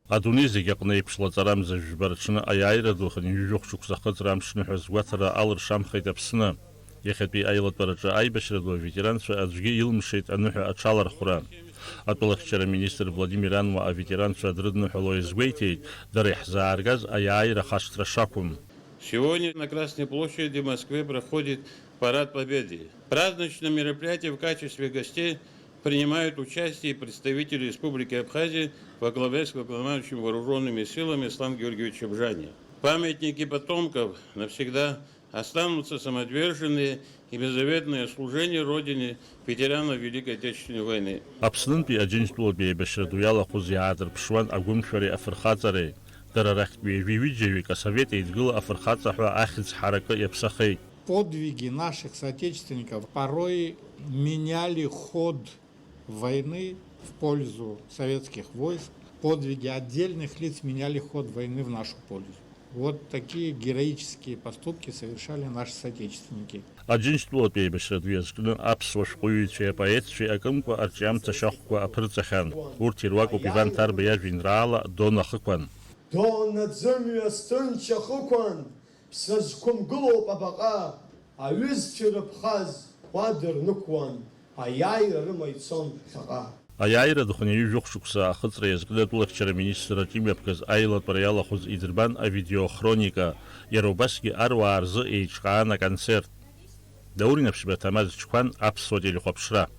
Адунеи зегьы аҟны еиԥшлаҵарамзар жәбарҽны аиааира ду хынҩажәох шықәса хыҵра амшныҳәа згәаҭара алыршамхеит Аԥсны. Иахьатәи аилатәараҿы аибашьра ду аветеранцәа аӡәгьы илмшеит аныҳәа аҽалархәра. Атәылахьчара министр Владимир Ануа аветеранцәа дрыдныҳәало изгәеиҭеит, дара иаҳзааргаз аиааира хашҭра шакәым. Сегодня на Красной площади в Москве проходит парад Победы. В праздничном мероприятии в качестве гостей принимают участие представители Республики Абхазия во главе с главнокомандующим вооруженными силами Ислам Георгиевичем Жани. Памятники потомков навсегда останутся самоотверженные и беззаветное служение Родине ветеранов Великой Отечественной войны. Аԥснынтәи аџьынџьтәылатәи аибашьра ду иалахәыз иаадырԥшуан агәымшәареи афырхаҵареи. Дара рахьтәи ҩажәи-ҩыџьаҩык асовет еидгыла афырхаҵа ҳәа ахьӡ ҳаракы иаԥсахеит. Подвиги наших соотечественников порой меняли ход войны в пользу советских войск. Подвиги отдельных лиц меняли ход войны в нашу пользу. Вот такие героические поступки совершали наши соотечественники. Аџьынџьтәылатәи аибашьра ду иазкны аԥсуа шәҟәыҩҩцәеи апоетцәеи акымкәа арҿиамҭа шахәқәа аԥырҵахьан. Урҭ ируакуп Иван Тарба иажәеинраала Дон ахықәан. Дон аӡымҩа сҭынч ахықәан, ԥсы зқәымгылоуп абаҟа, аҩызцәа рыԥхаз уадырнықәуан, аиааира рыма ицон ԥхьаҟа. Аиааира ду хынҩажәох шықәса ахыҵра иазкны атәылахьчара министрраҿ имҩаԥгаз аилатәара иалахәыз идырбан авидеохроника, иара убасгьы аруаа рзы еиҿкаан аконцерт. Даурин Аԥшьба Ҭамаз Ҷқәан, аԥсуа телехәаԥшра.